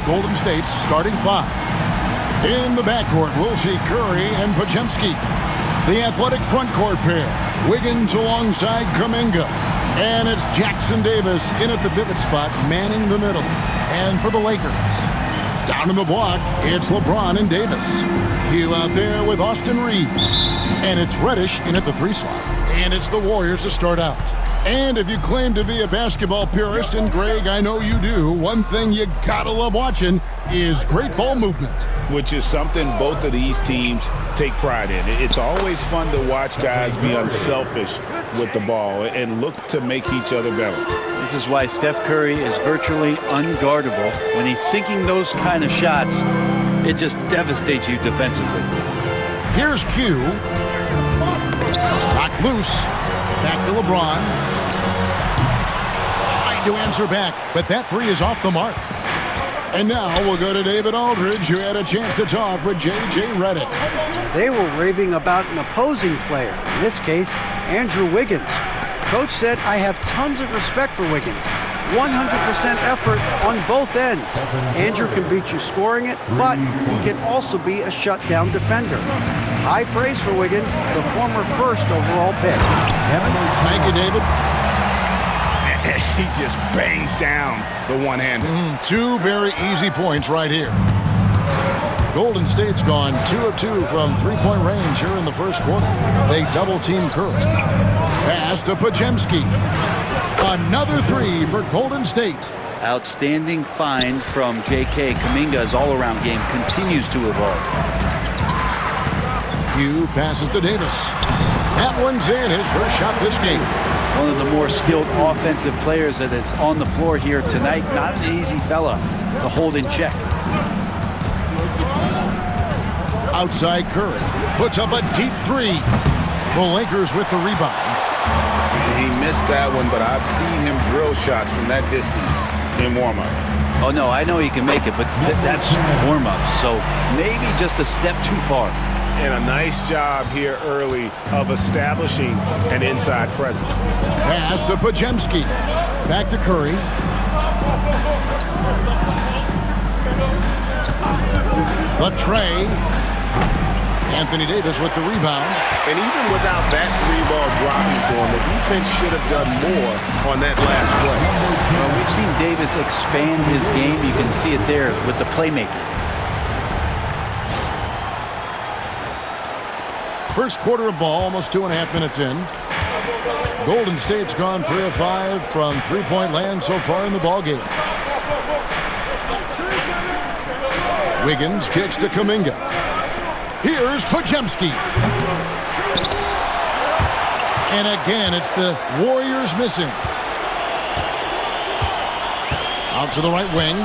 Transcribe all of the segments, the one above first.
Golden State's starting five. In the backcourt, we'll see Curry and Podziemski. The athletic front court pair, Wiggins alongside Kuminga. And it's Jackson Davis in at the pivot spot, manning the middle. And for the Lakers, down in the block, it's LeBron and Davis. Q out there with Austin Reeves. And it's Reddish in at the 3 slot. And it's the Warriors to start out. And if you claim to be a basketball purist, and Greg, I know you do, one thing you gotta love watching is great ball movement. Which is something both of these teams take pride in. It's always fun to watch guys be unselfish with the ball and look to make each other better. This is why Steph Curry is virtually unguardable. When he's sinking those kind of shots, it just devastates you defensively. Here's Q. Knocked loose. Back to LeBron. Trying to answer back, but that 3 is off the mark. And now we'll go to David Aldridge, who had a chance to talk with J.J. Redick. They were raving about an opposing player, in this case, Andrew Wiggins. Coach said, I have tons of respect for Wiggins. 100% effort on both ends. Andrew can beat you scoring it, but he can also be a shutdown defender. High praise for Wiggins, the former first overall pick. Kevin? Thank you, David. He just bangs down the one-hander. 2 very easy points right here. Golden State's gone 2 of 2 from three-point range here in the first quarter. They double-team Curry. Pass to Podziemski. Another 3 for Golden State. Outstanding find from J.K. Kuminga's all-around game continues to evolve. Q passes to Davis. That one's in, his first shot this game. One of the more skilled offensive players that is on the floor here tonight. Not an easy fella to hold in check. Outside Curry puts up a deep 3. The Lakers with the rebound. He missed that one, but I've seen him drill shots from that distance in warm-up. Oh, no, I know he can make it, but that's warm-up. So maybe just a step too far. And a nice job here early of establishing an inside presence. Pass to Podziemski. Back to Curry. The tray. Anthony Davis with the rebound. And even without that 3-ball dropping for him, the defense should have done more on that last play. Well, we've seen Davis expand his game. You can see it there with the playmaking. First quarter of ball, almost 2.5 minutes in. Golden State's gone 3 of 5 from three-point land so far in the ballgame. Wiggins kicks to Kuminga. Here's Podziemski. And again, it's the Warriors missing. Out to the right wing.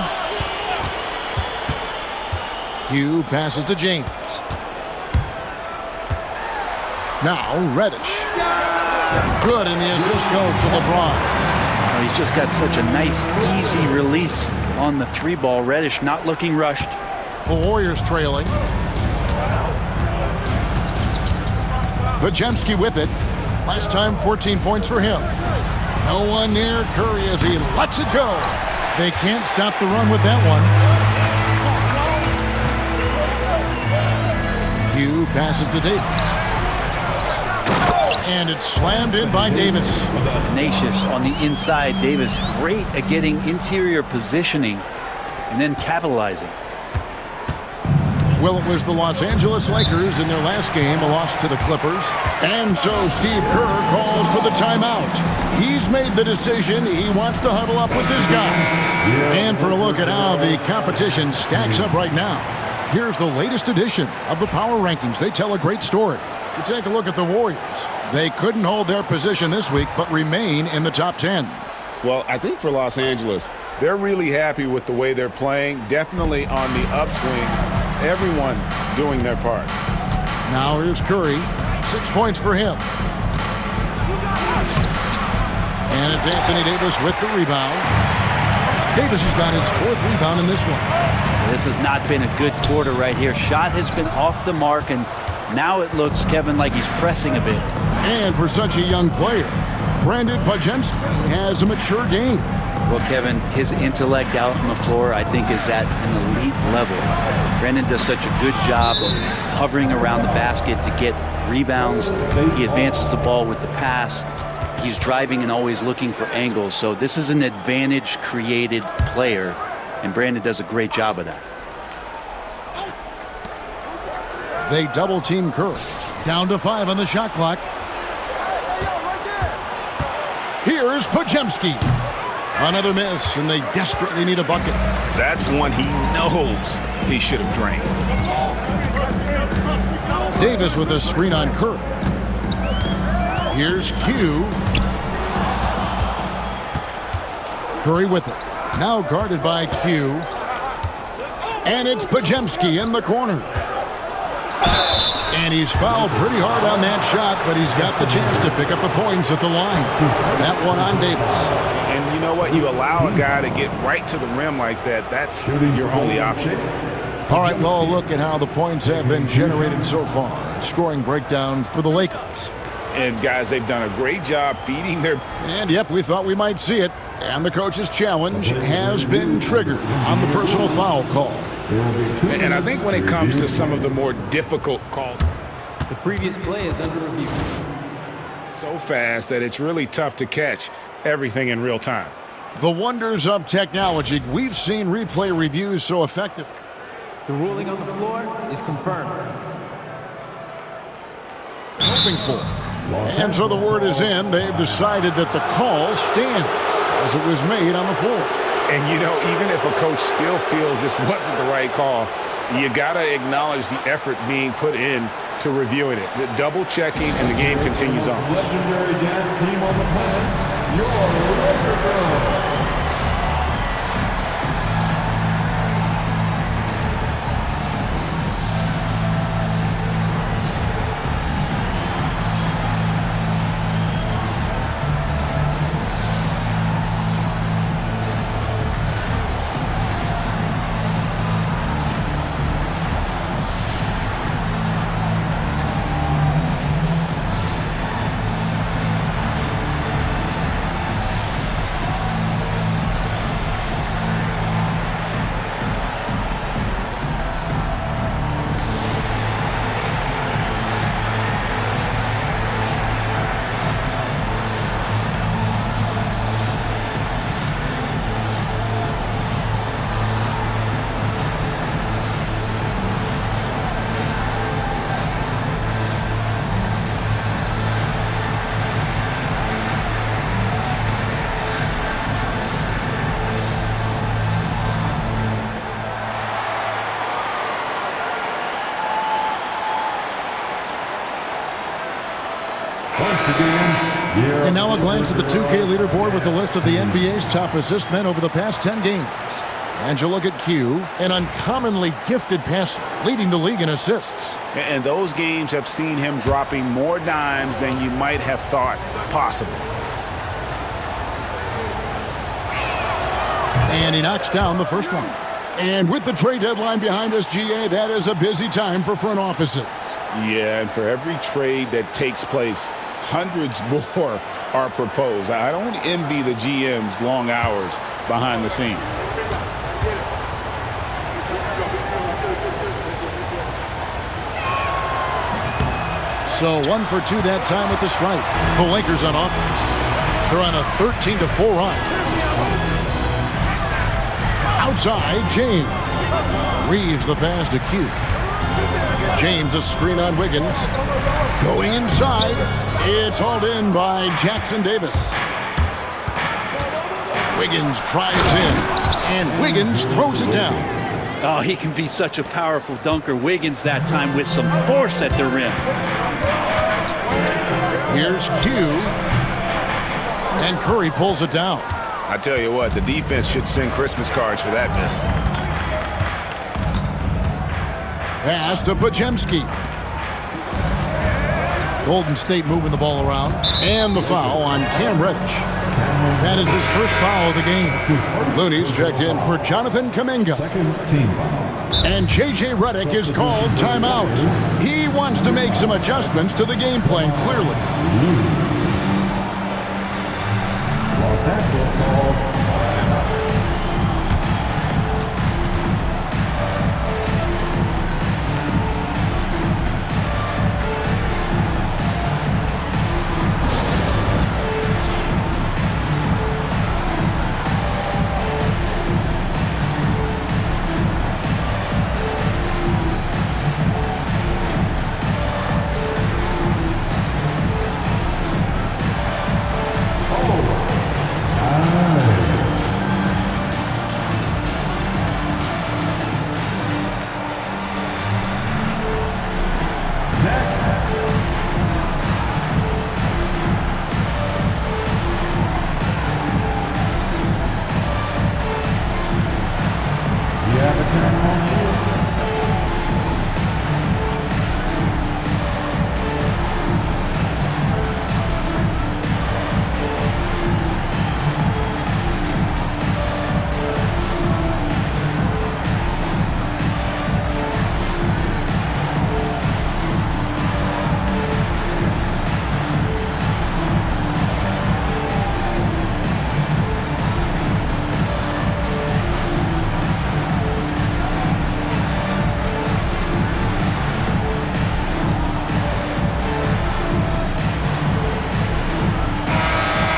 Q passes to James. Now Reddish. Good, and the assist goes to LeBron. Oh, he's just got such a nice, easy release on the 3-ball. Reddish not looking rushed. The Warriors trailing. Podziemski with it. Last time, 14 points for him. No one near Curry as he lets it go. They can't stop the run with that one. Q passes to Davis. And it's slammed in by Davis. Tenacious on the inside. Davis great at getting interior positioning and then capitalizing. Well, it was the Los Angeles Lakers in their last game, a loss to the Clippers. And so Steve Kerr calls for the timeout. He's made the decision. He wants to huddle up with this guy. And for a look at how the competition stacks up right now, here's the latest edition of the Power Rankings. They tell a great story. You take a look at the Warriors. They couldn't hold their position this week, but remain in the top 10. Well, I think for Los Angeles, they're really happy with the way they're playing. Definitely on the upswing. Everyone doing their part. Now here's Curry. 6 points for him. And it's Anthony Davis with the rebound. Davis has got his 4th rebound in this one. This has not been a good quarter right here. Shot has been off the mark, and now it looks, Kevin, like he's pressing a bit. And for such a young player, Brandon Podziemski has a mature game. Well, Kevin, his intellect out on the floor, I think, is at an elite level. Brandon does such a good job of hovering around the basket to get rebounds. He advances the ball with the pass. He's driving and always looking for angles. So this is an advantage-created player, and Brandon does a great job of that. They double-team Curry. Down to 5 on the shot clock. Here's Podziemski. Another miss, and they desperately need a bucket. That's one he knows he should have drained. Davis with a screen on Curry. Here's Q. Curry with it. Now guarded by Q. And it's Podziemski in the corner. And he's fouled pretty hard on that shot, but he's got the chance to pick up the points at the line. That one on Davis. And you know what? You allow a guy to get right to the rim like that, that's your only option. All right, well, look at how the points have been generated so far. Scoring breakdown for the Lakers. And, guys, they've done a great job feeding their... And, yep, we thought we might see it. And the coach's challenge has been triggered on the personal foul call. And I think when it comes to some of the more difficult calls, the previous play is under review. So fast that it's really tough to catch everything in real time. The wonders of technology. We've seen replay reviews so effective. The ruling on the floor is confirmed. Hoping for. And so the word is in. They've decided that the call stands as it was made on the floor. And, you know, even if a coach still feels this wasn't the right call, you got to acknowledge the effort being put in to reviewing it. The double checking, and the game continues on. Legendary dance team on the planet, your Laker Girls. And now a glance at the 2K leaderboard with the list of the NBA's top assist men over the past 10 games. And you look at Q, an uncommonly gifted passer, leading the league in assists. And those games have seen him dropping more dimes than you might have thought possible. And he knocks down the first one. And with the trade deadline behind us, GA, that is a busy time for front offices. Yeah, and for every trade that takes place, hundreds more are proposed. I don't envy the GM's long hours behind the scenes. So 1 for 2 that time with the strike. The Lakers on offense. They're on a 13-4 run. Outside, James. Reeves the pass to Q. James a screen on Wiggins. Going inside. It's hauled in by Jackson Davis. Wiggins tries in. And Wiggins throws it down. Oh, he can be such a powerful dunker. Wiggins that time with some force at the rim. Here's Q. And Curry pulls it down. I tell you what, the defense should send Christmas cards for that miss. Pass to Podziemski. Golden State moving the ball around. And the foul on Cam Reddish. That is his first foul of the game. Looney's checked in for Jonathan Kuminga. And J.J. Redick is called timeout. He wants to make some adjustments to the game plan, clearly. Los Angeles calls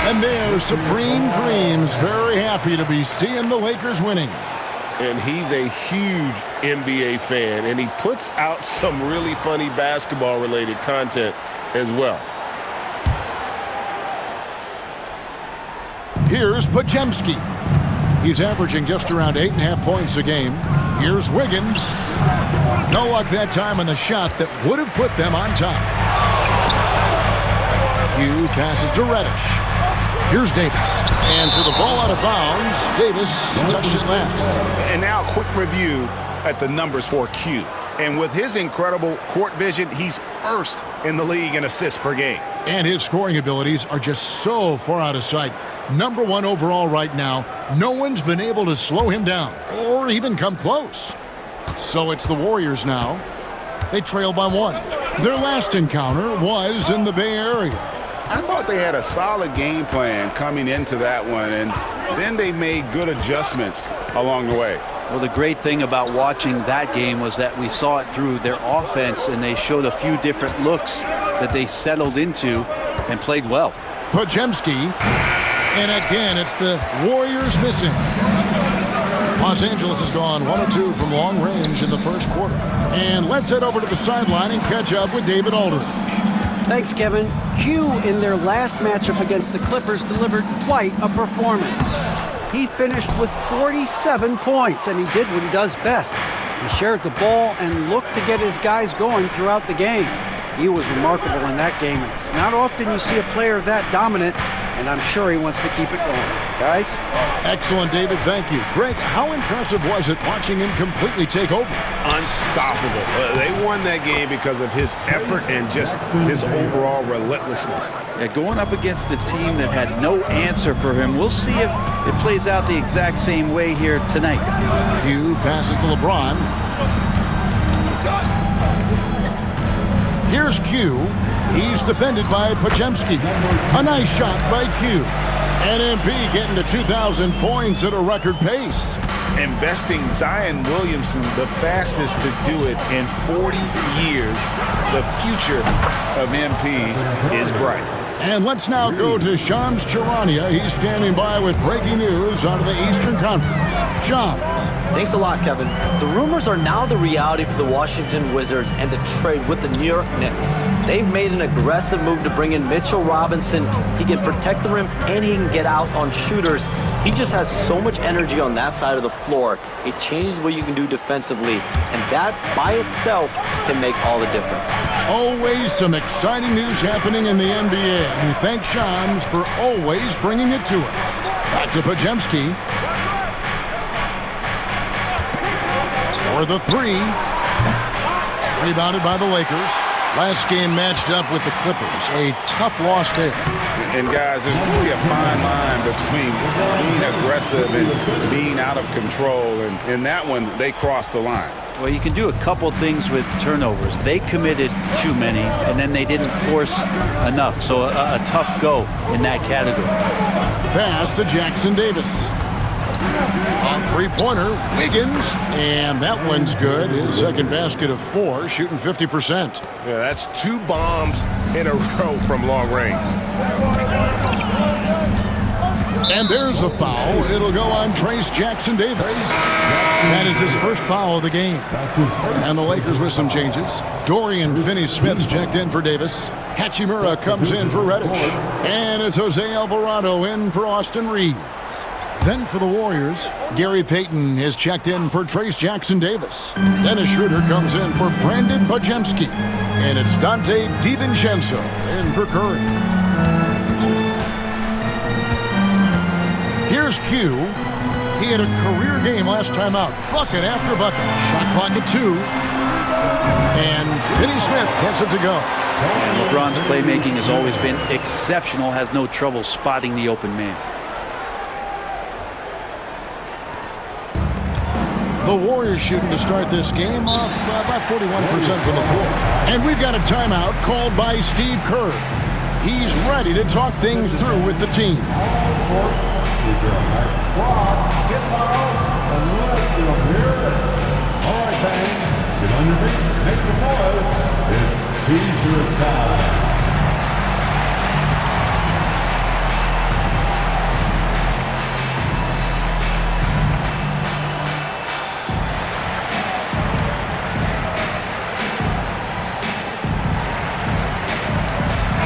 And there's Supreme Dreams, very happy to be seeing the Lakers winning. And he's a huge NBA fan, and he puts out some really funny basketball-related content as well. Here's Podziemski. He's averaging just around 8.5 points a game. Here's Wiggins. No luck that time on the shot that would have put them on top. Hugh passes to Reddish. Here's Davis. And so the ball out of bounds. Davis touched it last. And now a quick review at the numbers for Q. And with his incredible court vision, he's first in the league in assists per game. And his scoring abilities are just so far out of sight. Number 1 overall right now. No one's been able to slow him down or even come close. So it's the Warriors now. They trail by 1. Their last encounter was in the Bay Area. I thought they had a solid game plan coming into that one, and then they made good adjustments along the way. Well, the great thing about watching that game was that we saw it through their offense, and they showed a few different looks that they settled into and played well. Podziemski, and again, it's the Warriors missing. Los Angeles has gone 1 of 2 from long range in the first quarter. And let's head over to the sideline and catch up with David Aldridge. Thanks, Kevin. Q in their last matchup against the Clippers delivered quite a performance. He finished with 47 points, and he did what he does best. He shared the ball and looked to get his guys going throughout the game. He was remarkable in that game. It's not often you see a player that dominant, and I'm sure he wants to keep it going. Guys? Excellent, David. Thank you. Greg, how impressive was it watching him completely take over? Unstoppable. They won that game because of his effort and just his overall relentlessness. Yeah, going up against a team that had no answer for him, we'll see if it plays out the exact same way here tonight. Hugh passes to LeBron. Here's Q. He's defended by Podziemski. A nice shot by Q. And MP getting to 2,000 points at a record pace. Investing Zion Williamson, the fastest to do it in 40 years. The future of MP is bright. And let's now go to Shams Charania. He's standing by with breaking news out of the Eastern Conference. Shams. Thanks a lot, Kevin. The rumors are now the reality for the Washington Wizards and the trade with the New York Knicks. They've made an aggressive move to bring in Mitchell Robinson. He can protect the rim and he can get out on shooters. He just has so much energy on that side of the floor. It changes what you can do defensively, and that by itself can make all the difference. Always some exciting news happening in the NBA. We thank Shams for always bringing it to us. Back to Podziemski. For the 3. Rebounded by the Lakers. Last game matched up with the Clippers. A tough loss there. And guys, there's really a fine line between being aggressive and being out of control. And in that one, they crossed the line. Well, you can do a couple things with turnovers. They committed too many, and then they didn't force enough. So a tough go in that category. Pass to Jackson Davis. On three-pointer, Wiggins, and that one's good. His second basket of 4, shooting 50%. Yeah, that's 2 bombs in a row from long range. And there's the foul. It'll go on Trayce Jackson Davis. That is his first foul of the game. And the Lakers with some changes. Dorian Finney-Smith's checked in for Davis. Hachimura comes in for Reddish. And it's Jose Alvarado in for Austin Reeves. Then for the Warriors, Gary Payton is checked in for Trayce Jackson Davis. Dennis Schroeder comes in for Brandon Podziemski. And it's Dante DiVincenzo in for Curry. Here's Q. He had a career game last time out. Bucket after bucket. Shot clock at 2. And Finney Smith gets it to go. And LeBron's playmaking has always been exceptional. Has no trouble spotting the open man. The Warriors shooting to start this game off about 41% from the floor. And we've got a timeout called by Steve Kerr. He's ready to talk things through with the team. All right, fans, get on your feet, make some noise. It's teaser time.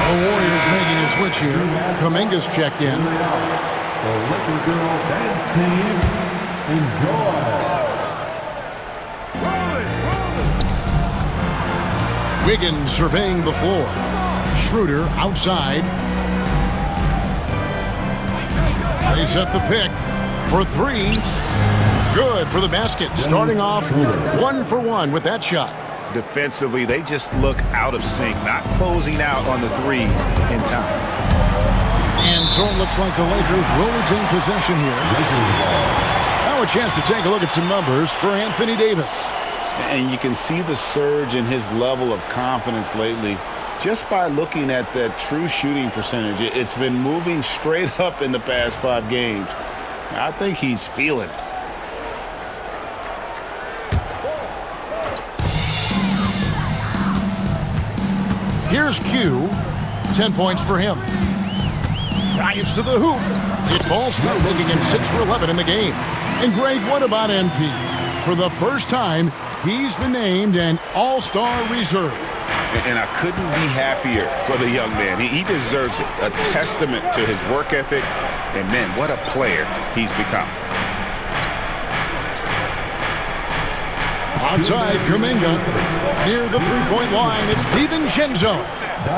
The Warriors making a switch here. Kuminga's checked in. The Lakers girl dance team, enjoy. Wiggins surveying the floor. Schroeder outside. They set the pick for 3. Good for the basket. Starting off 1 for 1 with that shot. Defensively, they just look out of sync, not closing out on the threes in time. And so it looks like the Lakers will retain possession here. Now a chance to take a look at some numbers for Anthony Davis. And you can see the surge in his level of confidence lately just by looking at that true shooting percentage. It's been moving straight up in the past 5 games. I think he's feeling it. Here's Q. 10 points for him. Drives to the hoop. It falls through, making him 6 for 11 in the game. And Greg, what about NP? For the first time, he's been named an All-Star reserve. And I couldn't be happier for the young man. He deserves it. A testament to his work ethic. And, man, what a player he's become. Outside, Kuminga. Near the three-point line, it's DiVincenzo.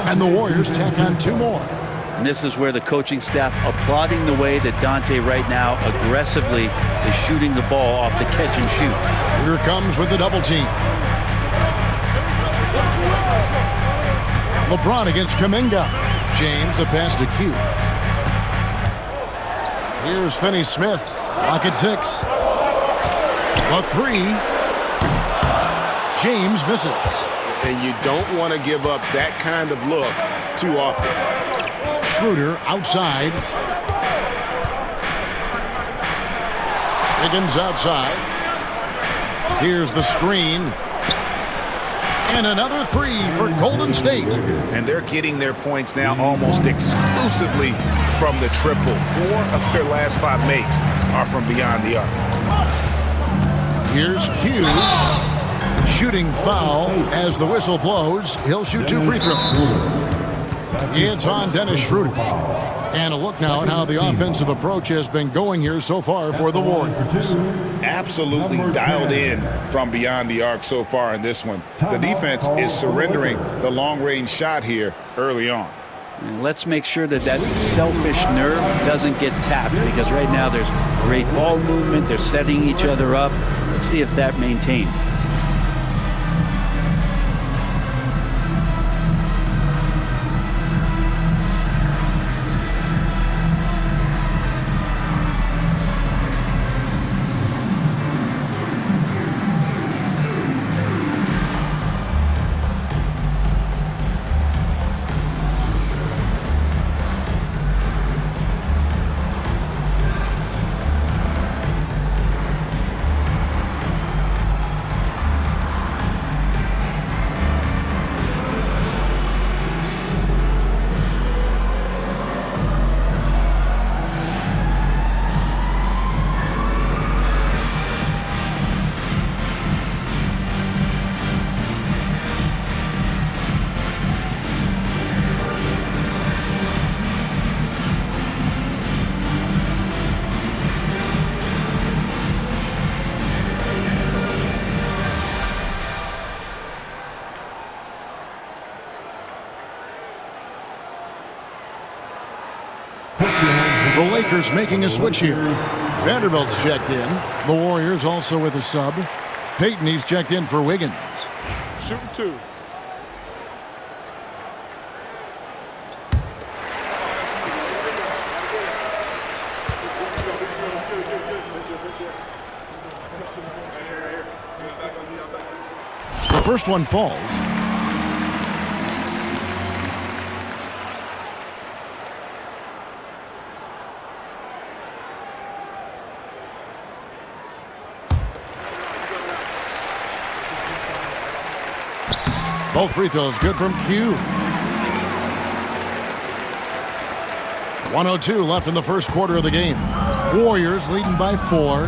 And the Warriors tack on 2 more. And this is where the coaching staff applauding the way that Dante right now aggressively is shooting the ball off the catch and shoot. Here comes with the double team. LeBron against Kuminga. James the pass to Q. Here's Finney Smith. Clock at 6. A 3. James misses. And you don't want to give up that kind of look too often. Schroeder outside. Wiggins outside. Here's the screen. And another 3 for Golden State. And they're getting their points now almost exclusively from the triple. 4 of their last 5 makes are from beyond the arc. Here's Q. Shooting foul as the whistle blows. He'll shoot 2 free throws. It's on Dennis Schroeder. And a look now at how the offensive approach has been going here so far for the Warriors. Absolutely dialed in from beyond the arc so far in this one. The defense is surrendering the long-range shot here early on. And let's make sure that that selfish nerve doesn't get tapped, because right now there's great ball movement. They're setting each other up. Let's see if that maintains. The Lakers making a switch here. Vanderbilt's checked in. The Warriors also with a sub. Payton, he's checked in for Wiggins. Shooting 2. The first one falls. Both free throws good from Q. 1:02 left in the first quarter of the game. Warriors leading by 4.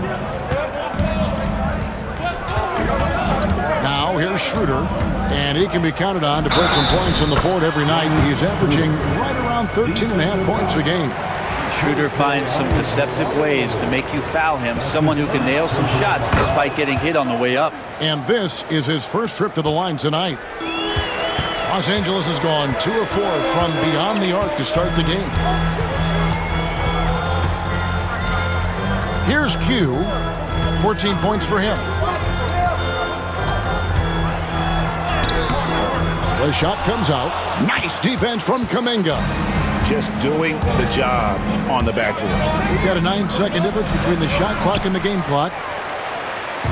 Now here's Schroeder, and he can be counted on to put some points on the board every night. He's averaging right around 13.5 points a game. Schroeder finds some deceptive ways to make you foul him, someone who can nail some shots despite getting hit on the way up. And this is his first trip to the line tonight. Los Angeles has gone 2 of 4 from beyond the arc to start the game. Here's Q. 14 points for him. The shot comes out. Nice defense from Kuminga. Just doing the job on the backboard. We've got a 9-second difference between the shot clock and the game clock.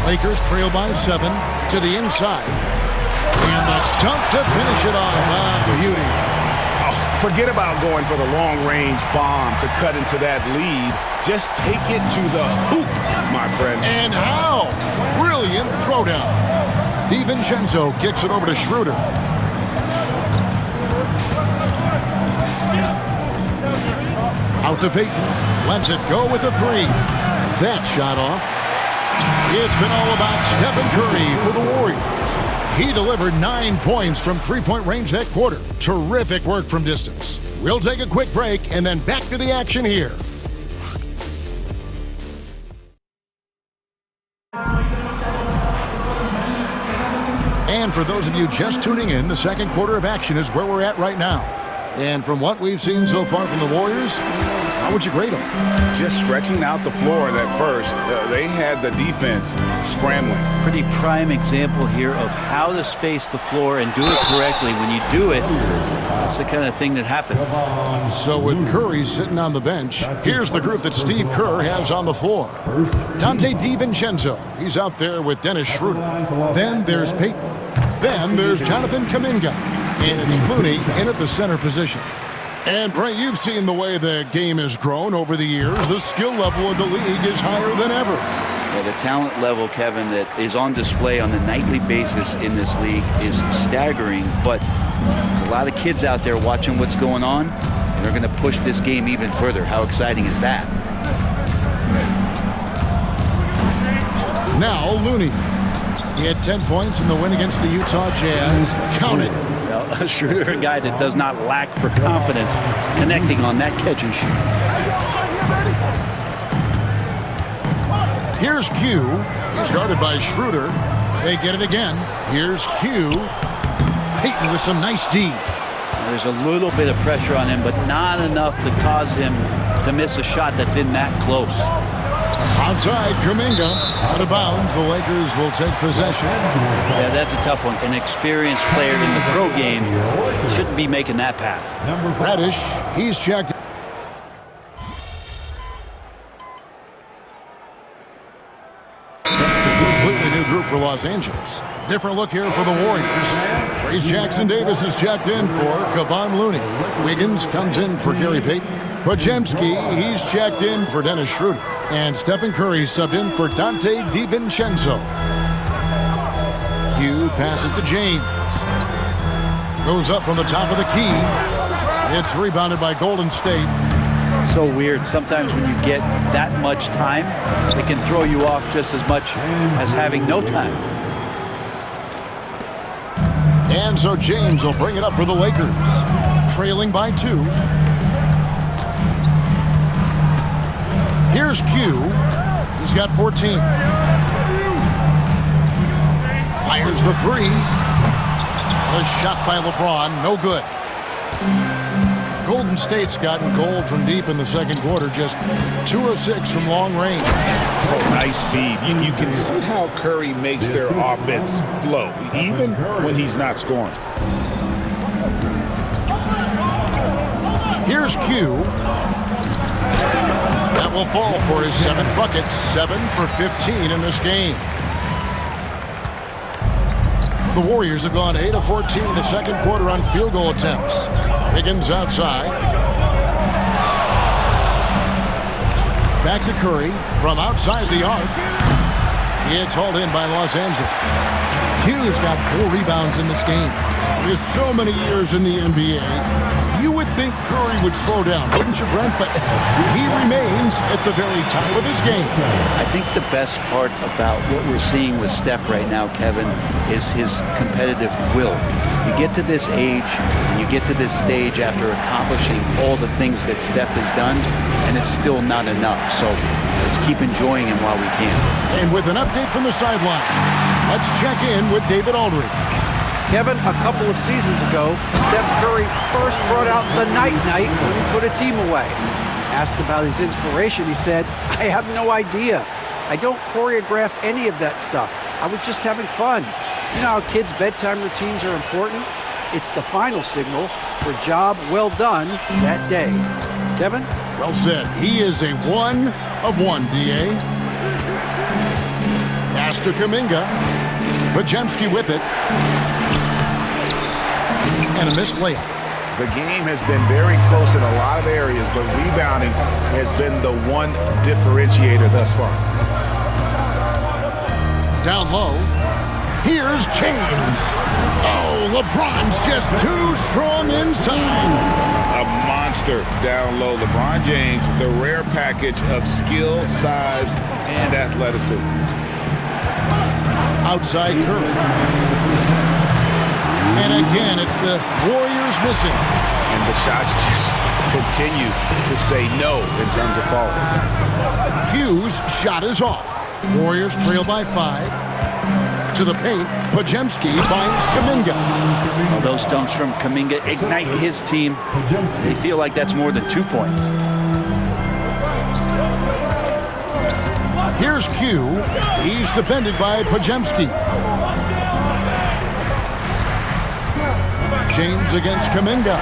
Lakers trail by 7 to the inside. And the dunk to finish it off. Beauty. Oh, forget about going for the long-range bomb to cut into that lead. Just take it to the hoop, my friend. And how? Brilliant throwdown. DiVincenzo kicks it over to Schroeder. Out to Payton. Lets it go with a 3. That shot off. It's been all about Stephen Curry for the Warriors. He delivered 9 points from three-point range that quarter. Terrific work from distance. We'll take a quick break and then back to the action here. And for those of you just tuning in, the second quarter of action is where we're at right now. And from what we've seen so far from the Warriors, how would you grade them? Just stretching out the floor at first. They had the defense scrambling. Pretty prime example here of how to space the floor and do it correctly. When you do it, that's the kind of thing that happens. So with Curry sitting on the bench, here's the group that Steve Kerr has on the floor. Dante DiVincenzo, he's out there with Dennis Schroeder. Then there's Payton. Then there's Jonathan Kuminga. And it's Looney in at the center position. And, Brent, you've seen the way the game has grown over the years. The skill level of the league is higher than ever. Yeah, the talent level, Kevin, that is on display on a nightly basis in this league is staggering. But there's a lot of kids out there watching what's going on, and they're going to push this game even further. How exciting is that? Now, Looney. He had 10 points in the win against the Utah Jazz. Count it. Well, Schroeder, a guy that does not lack for confidence, connecting on that catch and shoot. Here's Q. He's guarded by Schroeder. They get it again. Here's Q. Payton with some nice D. There's a little bit of pressure on him, but not enough to cause him to miss a shot that's in that close. Outside, Kuminga. Out of bounds. The Lakers will take possession. Yeah, that's a tough one. An experienced player in the pro game shouldn't be making that pass. Reddish, he's checked. Completely new group for Los Angeles. Different look here for the Warriors. Trace Jackson-Davis is checked in for Kevon Looney. Wiggins comes in for Gary Payton. Podziemski, he's checked in for Dennis Schroeder. And Stephen Curry subbed in for Dante DiVincenzo. Q passes to James. Goes up from the top of the key. It's rebounded by Golden State. So weird. Sometimes when you get that much time, it can throw you off just as much as having no time. And so James will bring it up for the Lakers. Trailing by 2. Here's Q. He's got 14. Fires the 3. A shot by LeBron. No good. Golden Golden State's gotten cold from deep in the second quarter, just 2 of 6 from long range. Oh, nice feed. You can see how Curry makes their offense flow, even when he's not scoring. Here's Q. That will fall for his 7th bucket, 7 for 15 in this game. The Warriors have gone 8 of 14 in the second quarter on field goal attempts. Higgins outside. Back to Curry from outside the arc. It's hauled in by Los Angeles. Q's got 4 rebounds in this game. With so many years in the NBA, you would think Curry would slow down, wouldn't you, Brent? But he remains at the very top of his game. I think the best part about what we're seeing with Steph right now, Kevin, is his competitive will. You get to this age, and you get to this stage after accomplishing all the things that Steph has done, and it's still not enough. So let's keep enjoying him while we can. And with an update from the sideline, let's check in with David Aldridge. Kevin, a couple of seasons ago, Steph Curry first brought out the night-night when he put a team away. Asked about his inspiration, he said, "I have no idea. I don't choreograph any of that stuff. I was just having fun." You know how kids' bedtime routines are important? It's the final signal for a job well done that day. Kevin? Well said. He is a 1 of 1, D.A. Pass to Kuminga. Podziemski with it. And a missed layup. The game has been very close in a lot of areas, but rebounding has been the one differentiator thus far. Down low. Here's James. Oh, LeBron's just too strong inside. A monster down low. LeBron James, the rare package of skill, size, and athleticism. Outside Curry. And again, it's the Warriors missing. And the shots just continue to say no in terms of falling. Hughes' shot is off. Warriors trail by 5. To the paint, Podziemski finds Kuminga. Well, those dunks from Kuminga ignite his team. They feel like that's more than 2 points. Here's Q. He's defended by Podziemski. James against Kuminga.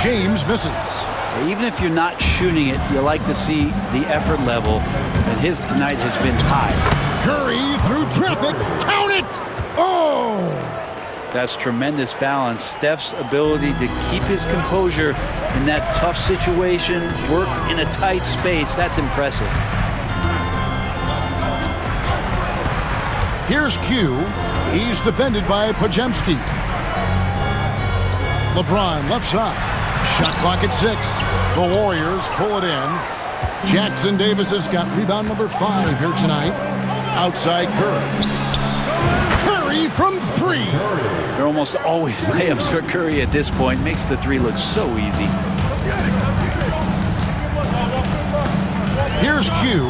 James misses. Even if you're not shooting it, you like to see the effort level, and his tonight has been high. Curry through traffic. Count it! Oh! That's tremendous balance. Steph's ability to keep his composure in that tough situation, work in a tight space, that's impressive. Here's Q. He's defended by Podziemski. LeBron left side. Shot clock at 6. The Warriors pull it in. Jackson Davis has got rebound number 5 here tonight. Outside Curry. Curry from 3. They're almost always layups for Curry at this point. Makes the 3 look so easy. Here's Q.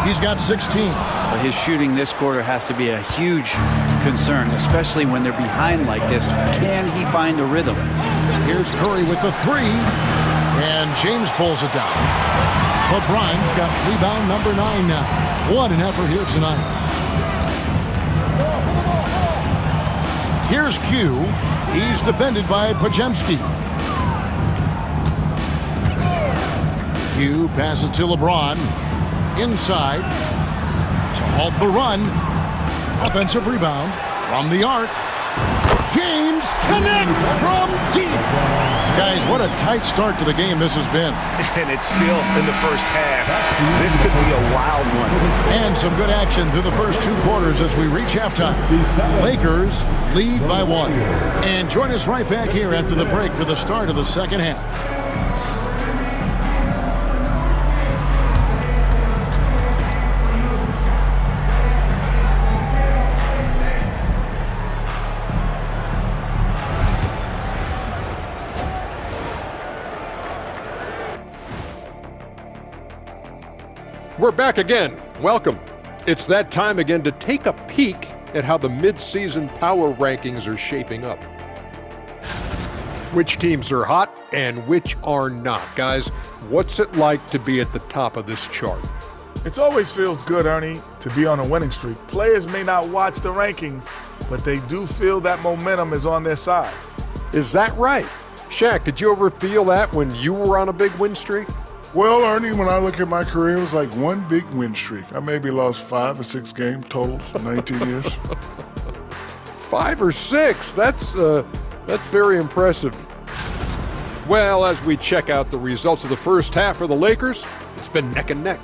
He's got 16. But his shooting this quarter has to be a huge concern, especially when they're behind like this. Can he find a rhythm? Here's Curry with the 3. And James pulls it down. LeBron's got rebound number 9 now. What an effort here tonight. Here's Q. He's defended by Podziemski. Q passes to LeBron. Inside. To halt the run. Offensive rebound from the arc. James connects from deep. Guys, what a tight start to the game this has been. And it's still in the first half. This could be a wild one. And some good action through the first 2 quarters as we reach halftime. Lakers lead by 1. And join us right back here after the break for the start of the second half. We're back again. Welcome. It's that time again to take a peek at how the mid-season power rankings are shaping up. which teams are hot and which are not. Guys, what's it like to be at the top of this chart? It always feels good, Ernie, to be on a winning streak. Players may not watch the rankings, but they do feel that momentum is on their side. Is that right? Shaq, did you ever feel that when you were on a big win streak? Well, Ernie, when I look at my career, it was like one big win streak. I maybe lost 5 or 6 games total, 19 years. 5 or 6? That's very impressive. Well, as we check out the results of the first half for the Lakers, it's been neck and neck.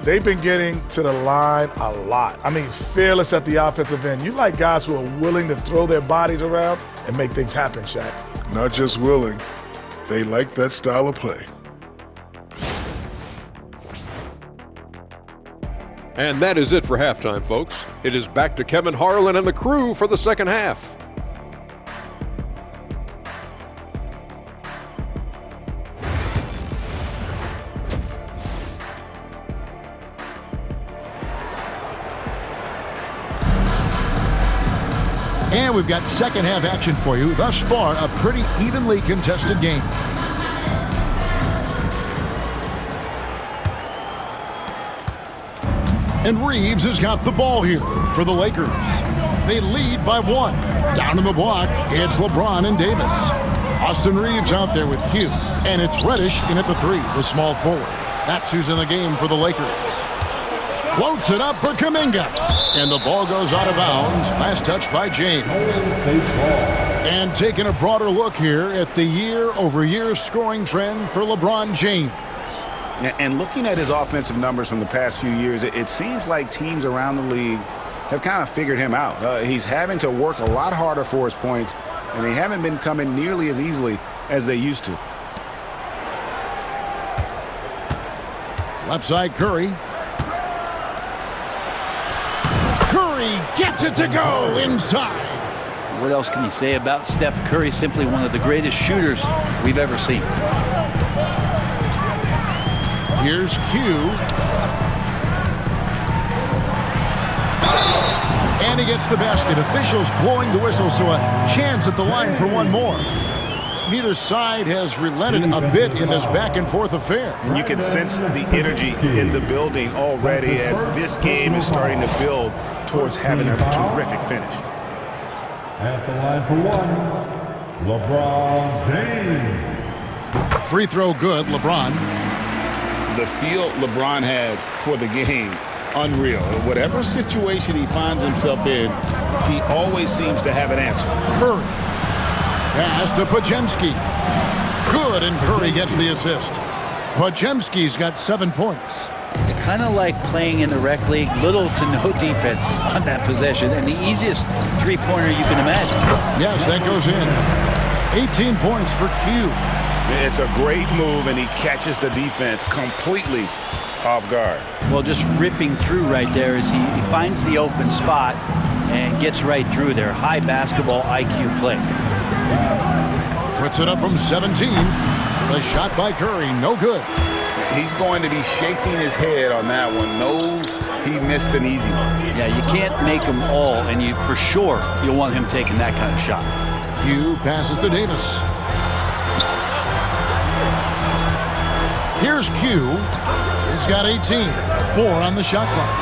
They've been getting to the line a lot. I mean, fearless at the offensive end. You like guys who are willing to throw their bodies around and make things happen, Shaq. Not just willing, they like that style of play. And that is it for halftime, folks. It is back to Kevin Harlan and the crew for the second half. And we've got second half action for you. Thus far, a pretty evenly contested game. And Reeves has got the ball here for the Lakers. They lead by 1. Down in the block, it's LeBron and Davis. Austin Reeves out there with Q. And it's Reddish in at the 3, the small forward. That's who's in the game for the Lakers. Floats it up for Kuminga. And the ball goes out of bounds. Last touch by James. And taking a broader look here at the year-over-year scoring trend for LeBron James. And looking at his offensive numbers from the past few years, it seems like teams around the league have kind of figured him out. He's having to work a lot harder for his points, and they haven't been coming nearly as easily as they used to. Left side, Curry. Curry gets it to go inside. What else can you say about Steph Curry? Simply one of the greatest shooters we've ever seen. Here's Q. And he gets the basket. Officials blowing the whistle, so a chance at the line for one more. Neither side has relented a bit in this back-and-forth affair. And you can sense the energy in the building already as this game is starting to build towards having a terrific finish. At the line for 1, LeBron James. Free throw good, LeBron. The feel LeBron has for the game, unreal. Whatever situation he finds himself in, he always seems to have an answer. Curry. Pass to Podziemski. Good, and Curry gets the assist. Podziemski's got 7 points. Kind of like playing in the rec league, little to no defense on that possession, and the easiest three-pointer you can imagine. Yes, that goes in. 18 points for Q. It's a great move, and he catches the defense completely off guard. Well, just ripping through right there as he finds the open spot and gets right through there. High basketball IQ play. Puts it up from 17. The shot by Curry, no good. He's going to be shaking his head on that one. Knows he missed an easy one. Yeah, you can't make them all, and you for sure you'll want him taking that kind of shot. Q passes to Davis. Here's Q. He's got 18. 4 on the shot clock.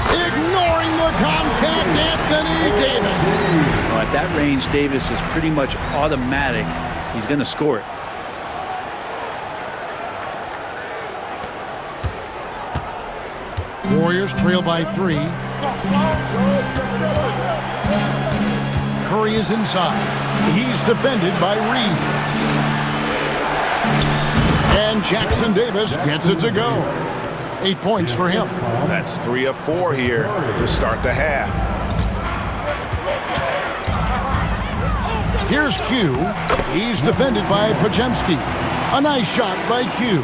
Ignoring the contact, Anthony Davis. Well, at that range, Davis is pretty much automatic. He's going to score it. Warriors trail by 3. Curry is inside. He's defended by Reed. And Jackson Davis gets it to go. 8 points for him. That's 3 of 4 here to start the half. Here's Q. He's defended by Podziemski. A nice shot by Q.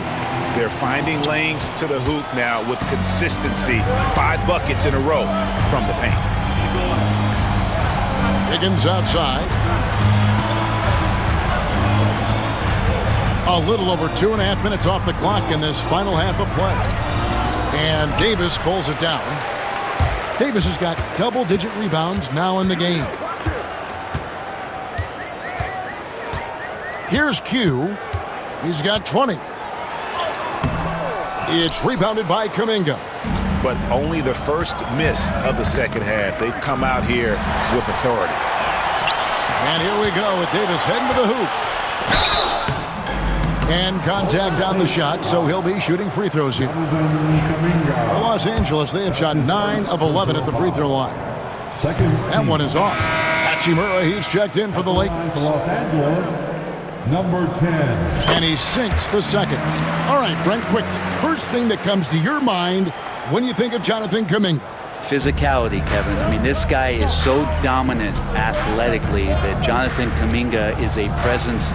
They're finding lanes to the hoop now with consistency. 5 buckets in a row from the paint. Higgins outside. A little over 2.5 minutes off the clock in this final half of play. And Davis pulls it down. Davis has got double-digit rebounds now in the game. Here's Q. He's got 20. It's rebounded by Kuminga. But only the first miss of the second half. They've come out here with authority. And here we go with Davis heading to the hoop. And contact on the shot, so he'll be shooting free throws here. For Los Angeles, they have shot 9 of 11 at the free throw line. That one is off. Hachimura, he's checked in for the Lakers. Los Angeles, number 10. And he sinks the second. All right, Brent, quick. First thing that comes to your mind when you think of Jonathan Kuminga. Physicality, Kevin. I mean, this guy is so dominant athletically that Jonathan Kuminga is a presence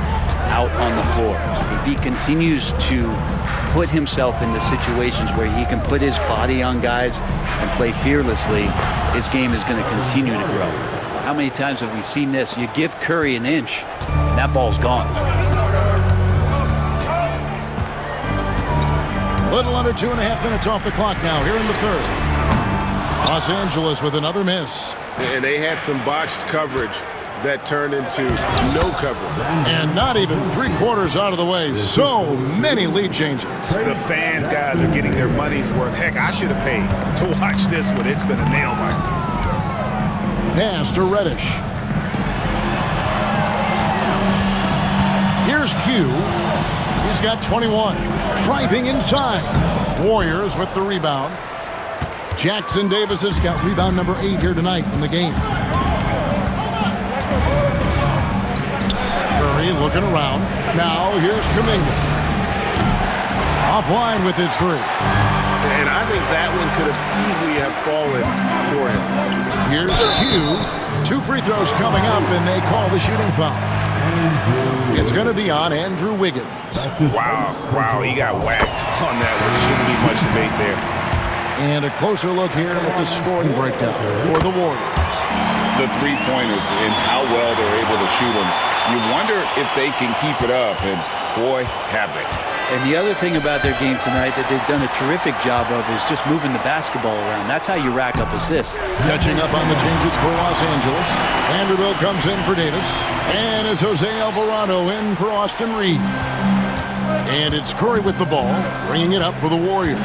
out on the floor. If he continues to put himself into situations where he can put his body on guys and play fearlessly, his game is going to continue to grow. How many times have we seen this? You give Curry an inch, and that ball's gone. A little under 2.5 minutes off the clock now here in the third. Los Angeles with another miss. And they had some botched coverage that turned into no coverage. And not even 3/4 out of the way. So many lead changes. The fans, guys, are getting their money's worth. Heck, I should have paid to watch this one. It's been a nail-biter. Pass to Reddish. Here's Q. He's got 21. Driving inside. Warriors with the rebound. Jackson Davis has got rebound number 8 here tonight in the game. Curry looking around. Now here's Kuminga. Offline with his three. And I think that one could have easily have fallen for him. Here's Q. 2 free throws coming up, and they call the shooting foul. It's going to be on Andrew Wiggins. Wow, he got whacked on that one. Shouldn't be much debate there. And a closer look here at the scoring breakdown for the Warriors. The three-pointers and how well they're able to shoot them. You wonder if they can keep it up, and boy, have they. And the other thing about their game tonight that they've done a terrific job of is just moving the basketball around. That's how you rack up assists. Catching up on the changes for Los Angeles. Vanderbilt comes in for Davis. And it's Jose Alvarado in for Austin Reeves. And it's Curry with the ball, bringing it up for the Warriors.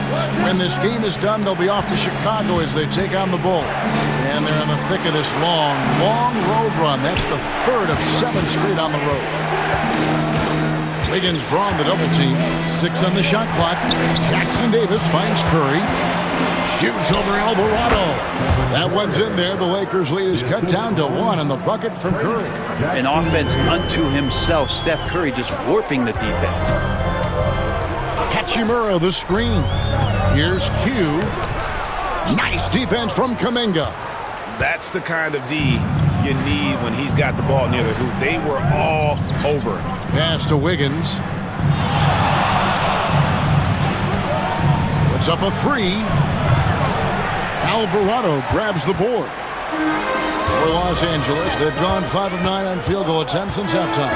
When this game is done, they'll be off to Chicago as they take on the Bulls. And they're in the thick of this long road run. That's the 3rd of 7 straight on the road. Wiggins drawing the double team. 6 on the shot clock. Jackson Davis finds Curry. Shoots over Alvarado. That one's in there. The Lakers lead is cut down to 1 on the bucket from Curry. An offense unto himself. Steph Curry just warping the defense. Hachimura the screen. Here's Q. Nice defense from Kuminga. That's the kind of D you need when he's got the ball near the hoop. They were all over him. Pass to Wiggins. Puts up a 3. Alvarado grabs the board. For Los Angeles, they've gone 5 of 9 on field goal attempts since halftime.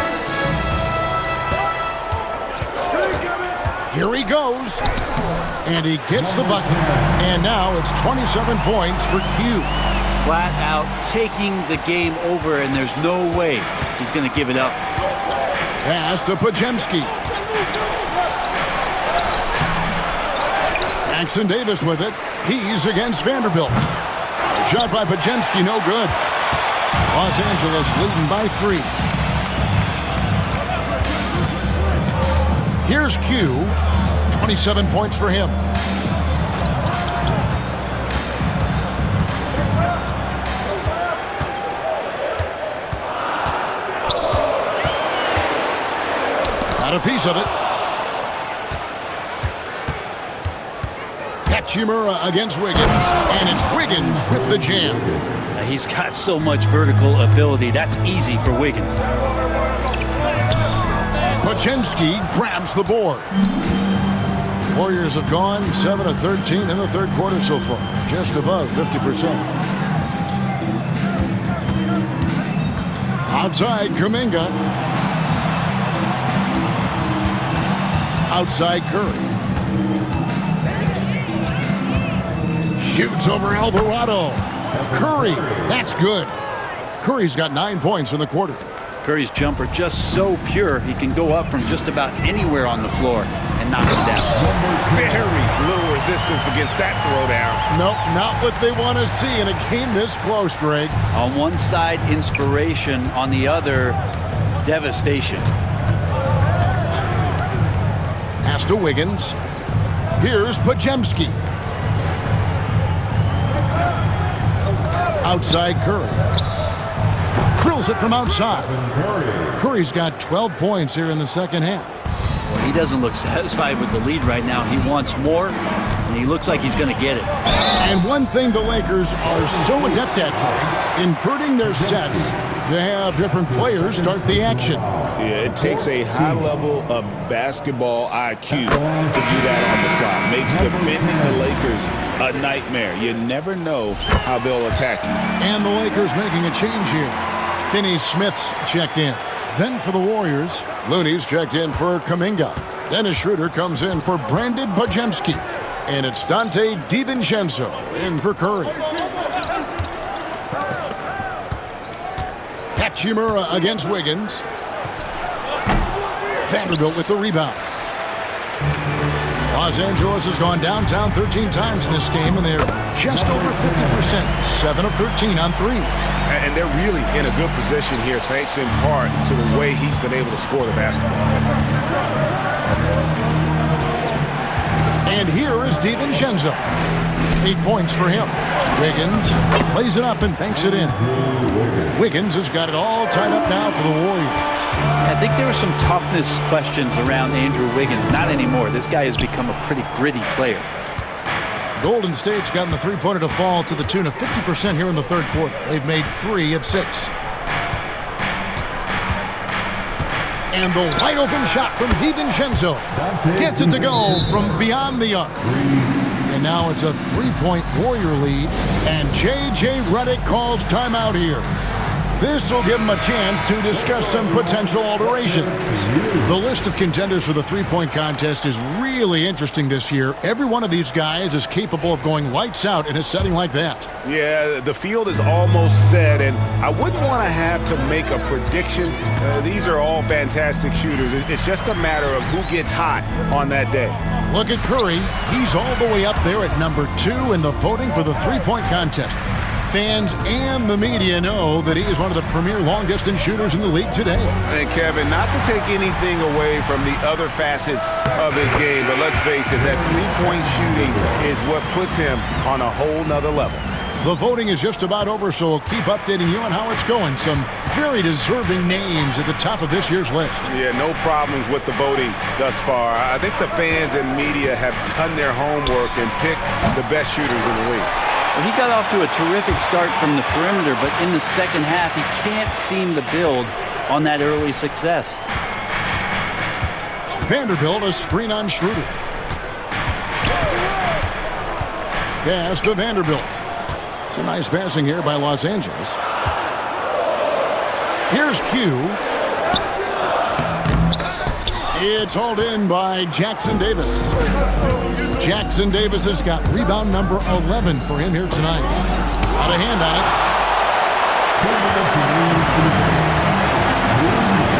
Here he goes. And he gets the bucket. And now it's 27 points for Q. Flat out taking the game over, and there's no way he's going to give it up. Pass to Podziemski. Jackson Davis with it. He's against Vanderbilt. Shot by Podziemski, no good. Los Angeles leading by 3. Here's Q. 27 points for him. Got a piece of it. Hachimura against Wiggins, and it's Wiggins with the jam. He's got so much vertical ability. That's easy for Wiggins. Podziemski grabs the board. Warriors have gone 7 of 13 in the third quarter so far, just above 50%. Outside, Kuminga. Outside, Curry. Shoots over Alvarado. Curry, that's good. Curry's got 9 points in the quarter. Curry's jumper just so pure, he can go up from just about anywhere on the floor and knock him down. Very little resistance against that throwdown. Nope, not what they want to see in a game this close, Greg. On one side, inspiration. On the other, devastation. Pass to Wiggins. Here's Podziemski. Outside Curry. Drills it from outside. Curry's got 12 points here in the second half. Well, he doesn't look satisfied with the lead right now. He wants more, and he looks like he's going to get it. And one thing the Lakers are so adept at, Greg, inverting their sets to have different players start the action. Yeah, it takes a high level of basketball IQ to do that on the fly. Makes defending the Lakers a nightmare. You never know how they'll attack you. And the Lakers making a change here. Finney Smith's checked in. Then for the Warriors, Looney's checked in for Kuminga. Dennis Schroeder comes in for Brandon Podziemski. And it's Dante DiVincenzo in for Curry. Hachimura against Wiggins. Vanderbilt with the rebound. Los Angeles has gone downtown 13 times in this game, and they're just over 50%, 7 of 13 on threes. And they're really in a good position here, thanks in part to the way he's been able to score the basketball. And here is DiVincenzo. 8 points for him. Wiggins lays it up and banks it in. Wiggins has got it all tied up now for the Warriors. I think there were some toughness questions around Andrew Wiggins. Not anymore. This guy has become a pretty gritty player. Golden State's gotten the three-pointer to fall to the tune of 50% here in the third quarter. They've made 3 of 6. And the wide-open shot from DiVincenzo gets it to go from beyond the arc. And now it's a 3-point Warrior lead, and J.J. Redick calls timeout here. This will give him a chance to discuss some potential alterations. The list of contenders for the three-point contest is really interesting this year. Every one of these guys is capable of going lights out in a setting like that. Yeah, the field is almost set, and I wouldn't want to have to make a prediction. These are all fantastic shooters. It's just a matter of who gets hot on that day. Look at Curry. He's all the way up there at number 2 in the voting for the three-point contest. Fans and the media know that he is one of the premier long-distance shooters in the league today. And Kevin, not to take anything away from the other facets of his game, but let's face it, that three-point shooting is what puts him on a whole nother level. The voting is just about over, so we'll keep updating you on how it's going. Some very deserving names at the top of this year's list. Yeah, no problems with the voting thus far. I think the fans and media have done their homework and picked the best shooters in the league. Well, he got off to a terrific start from the perimeter, but in the second half, he can't seem to build on that early success. Vanderbilt, a screen on Schroeder. Pass to Vanderbilt. It's a nice passing here by Los Angeles. Here's Q. It's hauled in by Jackson Davis. Jackson Davis has got rebound number 11 for him here tonight. Out of hand on it.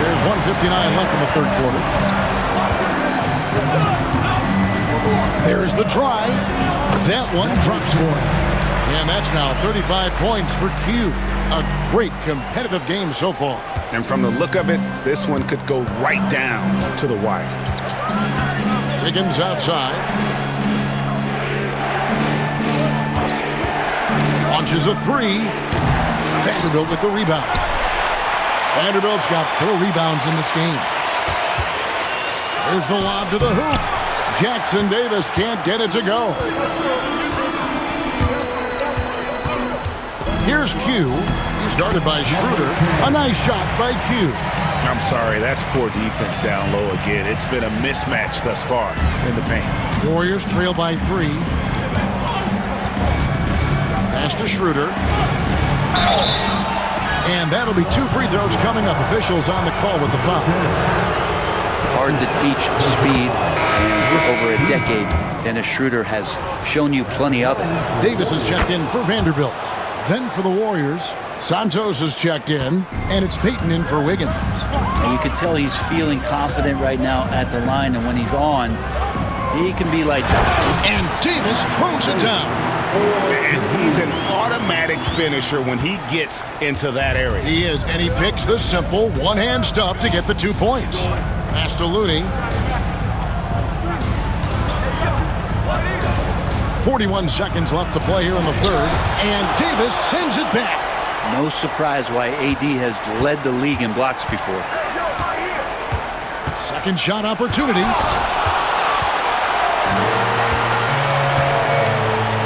There's 1:59 left in the third quarter. There's the drive. That one drops for him. And that's now 35 points for Q. A great competitive game so far. And from the look of it, this one could go right down to the wire. Wiggins outside. Launches a 3. Vanderbilt with the rebound. Vanderbilt's got 4 rebounds in this game. There's the lob to the hoop. Jackson Davis can't get it to go. Here's Q. He's guarded by Schroeder. A nice shot by Q. I'm sorry, that's poor defense down low again. It's been a mismatch thus far in the paint. Warriors trail by 3. Pass to Schroeder. And that'll be 2 free throws coming up. Officials on the call with the foul. Hard to teach speed, and for over a decade, Dennis Schroeder has shown you plenty of it. Davis is checked in for Vanderbilt. Then for the Warriors, Santos is checked in, and it's Payton in for Wiggins. And you can tell he's feeling confident right now at the line, and when he's on, he can be lights out. And Davis throws it down. And he's an automatic finisher when he gets into that area. He is, and he picks the simple one-hand stuff to get the 2 points. Pass to Looney. 41 seconds left to play here in the third, and Davis sends it back. No surprise why AD has led the league in blocks before. Second shot opportunity.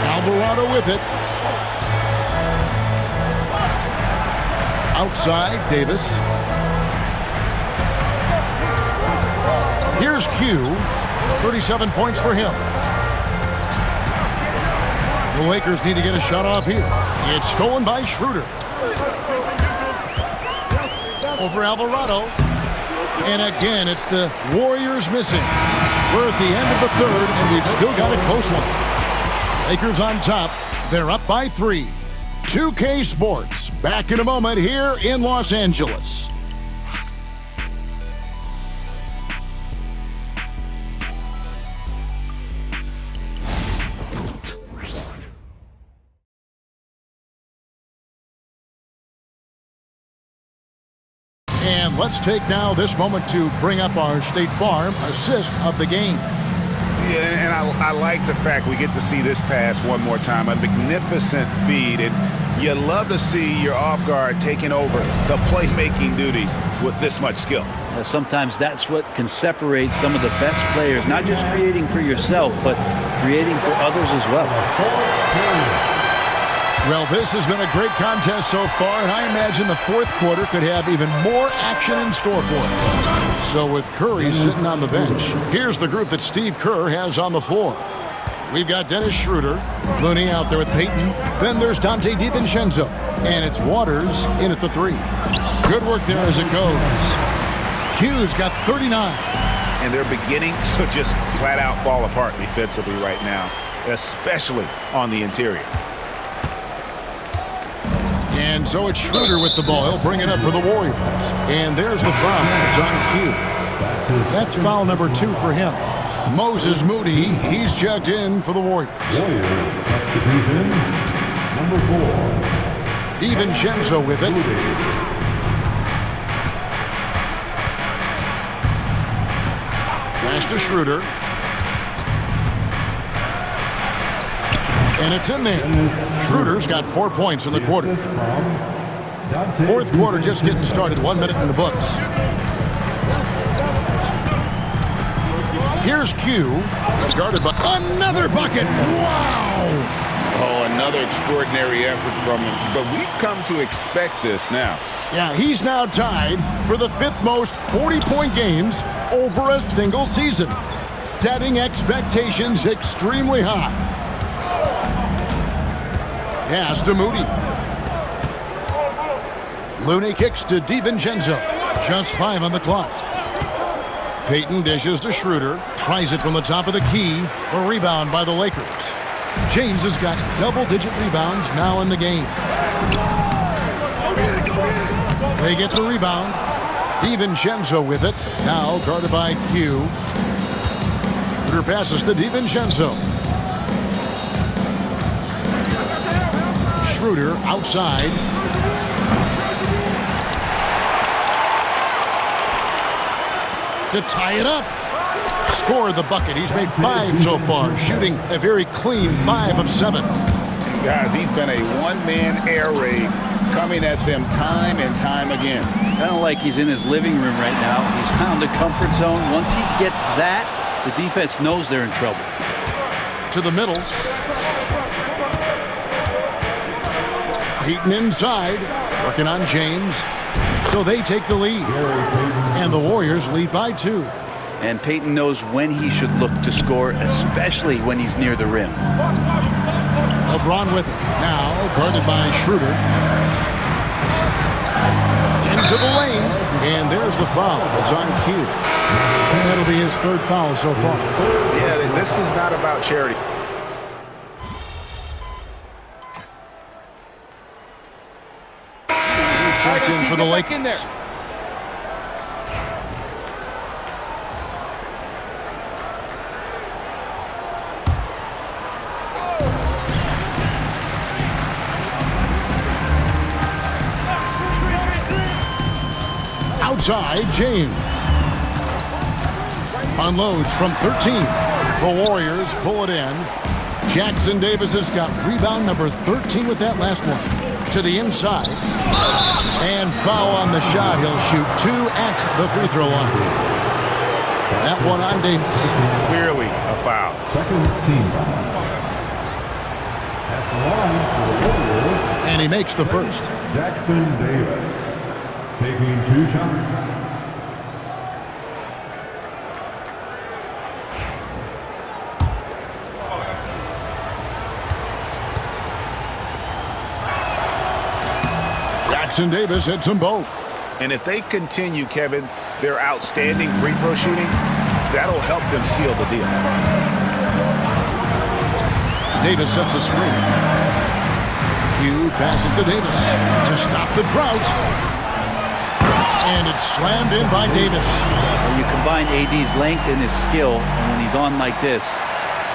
Alvarado with it. Outside, Davis. Here's Q. 37 points for him. The Lakers need to get a shot off here. It's stolen by Schroeder. Over Alvarado. And again, it's the Warriors missing. We're at the end of the third, and we've still got a close one. Lakers on top. They're up by 3. 2K Sports. Back in a moment here in Los Angeles. And let's take now this moment to bring up our State Farm assist of the game. Yeah, and I like the fact we get to see this pass one more time. A magnificent feed, and you love to see your off guard taking over the playmaking duties with this much skill. Sometimes that's what can separate some of the best players, not just creating for yourself, but creating for others as well. Well, this has been a great contest so far, and I imagine the fourth quarter could have even more action in store for us. So with Curry sitting on the bench, here's the group that Steve Kerr has on the floor. We've got Dennis Schroeder, Looney out there with Payton. Then there's Dante DiVincenzo, and it's Waters in at the 3. Good work there as it goes. Q's got 39. And they're beginning to just flat out fall apart defensively right now, especially on the interior. And so it's Schroeder with the ball. He'll bring it up for the Warriors. And there's the foul. It's on Q. That's foul number 2 for him. Moses Moody, he's checked in for the Warriors. Substitution, number 4. DiVincenzo with it. Pass to Schroeder. And it's in there. Schroeder's got 4 points in the quarter. Fourth quarter just getting started. 1 minute in the books. Here's Q. He's guarded by another bucket. Wow! Oh, another extraordinary effort from him. But we've come to expect this now. Yeah, he's now tied for the 5th most 40-point games over a single season, setting expectations extremely high. Pass to Moody. Looney kicks to DiVincenzo. Just 5 on the clock. Payton dishes to Schroeder. Tries it from the top of the key. A rebound by the Lakers. James has got double-digit rebounds now in the game. They get the rebound. DiVincenzo with it. Now guarded by Q. Schroeder passes to DiVincenzo. Schroeder outside. To tie it up. Score the bucket. He's made 5 so far, shooting a very clean 5 of 7. Guys, he's been a one-man air raid coming at them time and time again. Kind of like he's in his living room right now. He's found the comfort zone. Once he gets that, the defense knows they're in trouble. To the middle. Payton inside, working on James. So they take the lead. And the Warriors lead by 2. And Payton knows when he should look to score, especially when he's near the rim. LeBron with it. Now guarded by Schroeder. Into the lane. And there's the foul. It's on Q. And that'll be his 3rd foul so far. Yeah, this is not about charity. checked in for the Lakers. In there. Outside, James. Unloads from 13. The Warriors pull it in. Jackson Davis has got rebound number 13 with that last one. To the inside. And foul on the shot. He'll shoot 2 at the free throw line. That one on Davis. Clearly a foul. Second team foul. At the line for the Warriors. And he makes the first. Jackson Davis taking 2 shots. Jackson Davis hits them both. And if they continue, Kevin, their outstanding free throw shooting, that'll help them seal the deal. Davis sets a screen. Hugh passes to Davis to stop the drought. And it's slammed in by Davis. Well, you combine AD's length and his skill, and when he's on like this,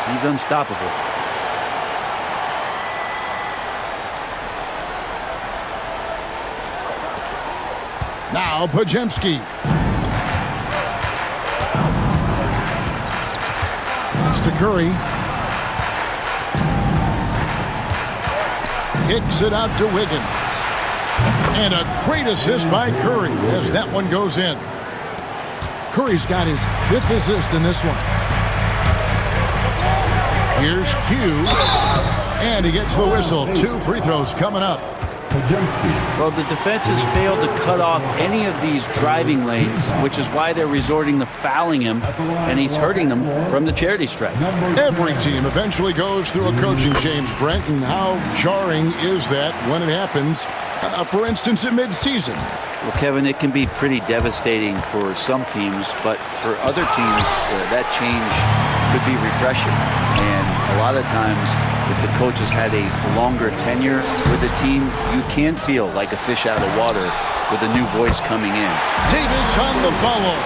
he's unstoppable. Now Podziemski. It's to Curry. Kicks it out to Wiggins. And a great assist by Curry as that one goes in. Curry's got his 5th assist in this one. Here's Q. And he gets the whistle. 2 free throws coming up. Well, the defense has failed to cut off any of these driving lanes, which is why they're resorting to fouling him, and he's hurting them from the charity stripe. Every team eventually goes through a coaching change, Brent, and how jarring is that when it happens, for instance, in midseason? Well, Kevin, it can be pretty devastating for some teams, but for other teams, that change could be refreshing. And a lot of times, if the coach has had a longer tenure with a team, you can feel like a fish out of water with a new voice coming in. Davis on the follow.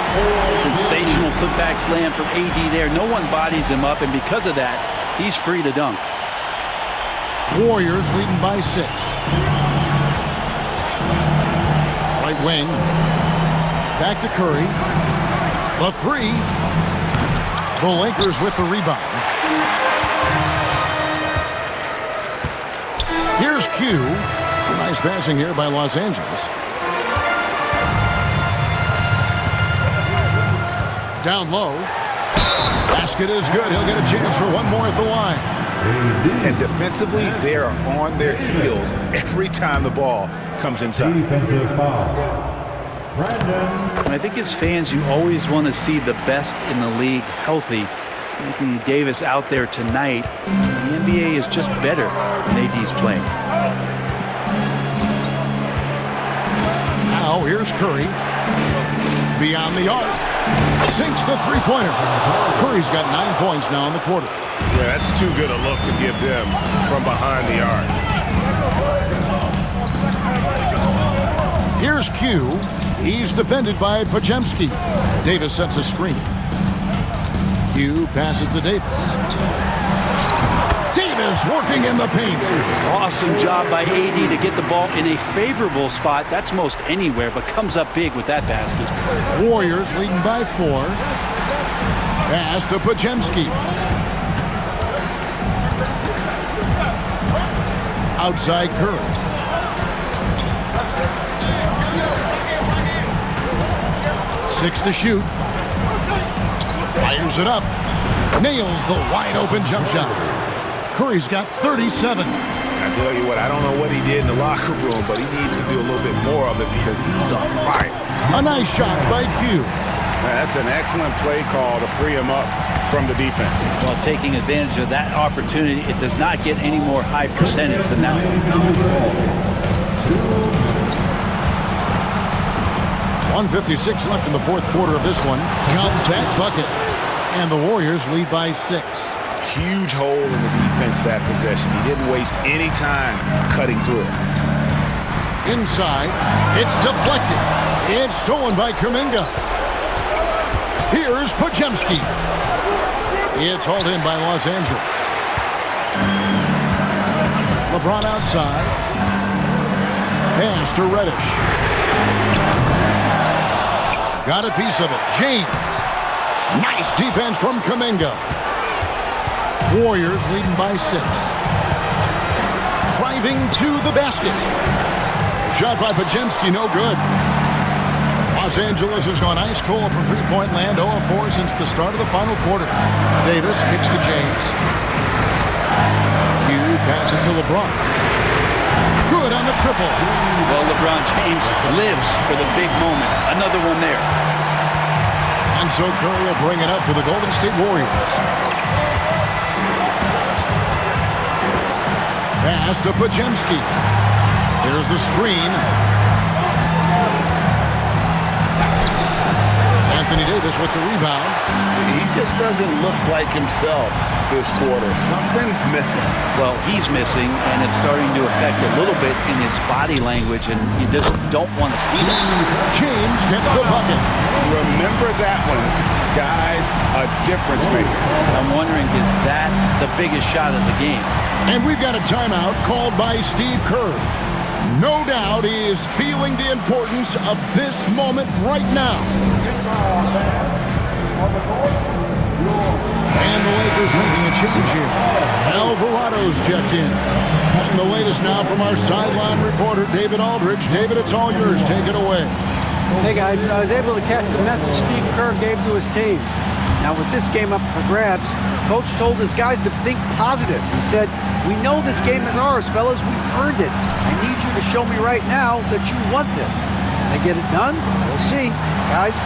Sensational putback slam from AD there. No one bodies him up, and because of that, he's free to dunk. Warriors leading by 6. Right wing. Back to Curry. The 3. The Lakers with the rebound. Here's Q. Nice passing here by Los Angeles. Down low. Basket is good. He'll get a chance for one more at the line. And defensively, they are on their heels every time the ball comes inside. Defensive foul. Brandon. I think as fans, you always want to see the best in the league healthy. Anthony Davis out there tonight. The NBA is just better when AD's playing. Now here's Curry. Beyond the arc. Sinks the three-pointer. Curry's got 9 points now in the quarter. Yeah, that's too good a look to give them from behind the arc. Here's Q. He's defended by Podziemski. Davis sets a screen. Q passes to Davis. Davis working in the paint. Awesome job by AD to get the ball in a favorable spot. That's most anywhere, but comes up big with that basket. Warriors leading by 4. Pass to Podziemski. Outside Curry. Six to shoot. Fires it up. Nails the wide open jump shot. Curry's got 37. I tell you what, I don't know what he did in the locker room, but he needs to do a little bit more of it because he's on fire. A nice shot by Q. That's an excellent play call to free him up from the defense. Well, taking advantage of that opportunity, it does not get any more high percentage than that one. 1:56 left in the fourth quarter of this one. Got that bucket. And the Warriors lead by 6. Huge hole in the defense that possession. He didn't waste any time cutting through it. inside. It's deflected. It's stolen by Kuminga. Here's Podziemski. It's hauled in by Los Angeles. LeBron outside. Pass to Reddish. Got a piece of it. James. Nice defense from Kuminga. Warriors leading by 6. Driving to the basket. Shot by Podziemski, no good. Los Angeles has gone ice cold from three-point land, 0 of 4 since the start of the final quarter. Davis kicks to James. Hugh passes to LeBron. Good on the triple. Well, LeBron James lives for the big moment. Another one there. And so Curry will bring it up for the Golden State Warriors. Pass to Podziemski. Here's the screen. Anthony Davis with the rebound. He just doesn't look like himself this quarter. Something's missing. Well, he's missing, and it's starting to affect a little bit in his body language, and you just don't want to see that. James gets the bucket. Remember that one, guys, a difference maker. I'm wondering, is that the biggest shot of the game? And we've got a timeout called by Steve Kerr. No doubt he is feeling the importance of this moment right now. And the Lakers making a change here. Alvarado's checked in. And the latest now from our sideline reporter, David Aldridge. David, it's all yours. Take it away. Hey guys, I was able to catch the message Steve Kerr gave to his team. Now with this game up for grabs, Coach told his guys to think positive. He said, "We know this game is ours, fellas. We've earned it. I need you to show me right now that you want this." They get it done? We'll see, guys.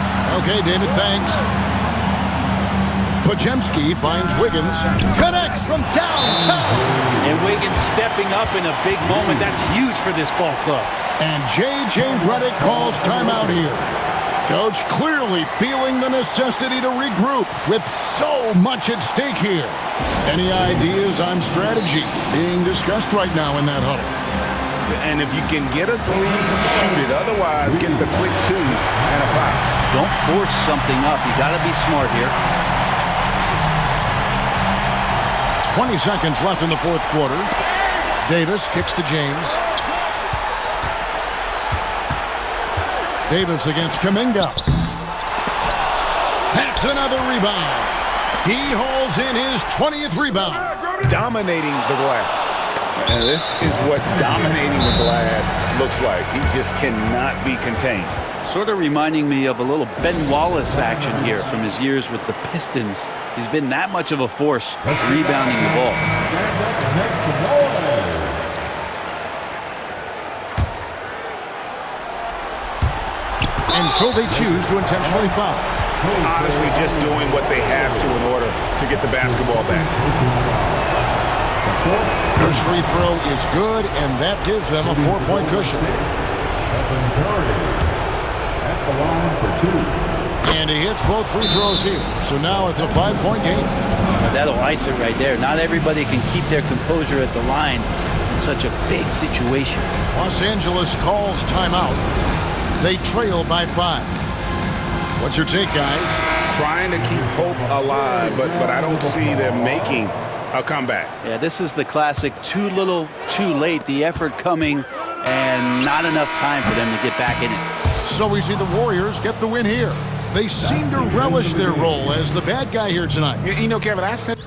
Okay, David, thanks. Podziemski finds Wiggins. Connects from downtown. And Wiggins stepping up in a big moment. That's huge for this ball club. And J.J. Redick calls timeout here. Coach clearly feeling the necessity to regroup with so much at stake here. Any ideas on strategy being discussed right now in that huddle? And if you can get a 3, shoot it. Otherwise, get the quick 2 and a foul. Don't force something up. You got to be smart here. 20 seconds left in the fourth quarter. Davis kicks to James. Davis against Kuminga. That's another rebound. He hauls in his 20th rebound. Dominating the glass. And this is what dominating the glass looks like. He just cannot be contained. Sort of reminding me of a little Ben Wallace action here from his years with the Pistons. He's been that much of a force rebounding the ball. And so they choose to intentionally foul. Honestly, just doing what they have to in order to get the basketball back. First free throw is good, and that gives them a 4-point cushion. And he hits both free throws here. So now it's a 5-point game. That'll ice it right there. Not everybody can keep their composure at the line in such a big situation. Los Angeles calls timeout. They trail by 5. What's your take, guys? Trying to keep hope alive, but I don't see them making a comeback. Yeah, this is the classic too little, too late. The effort coming and not enough time for them to get back in it. So we see the Warriors get the win here. They seem to relish their role as the bad guy here tonight. You know, Kevin, I said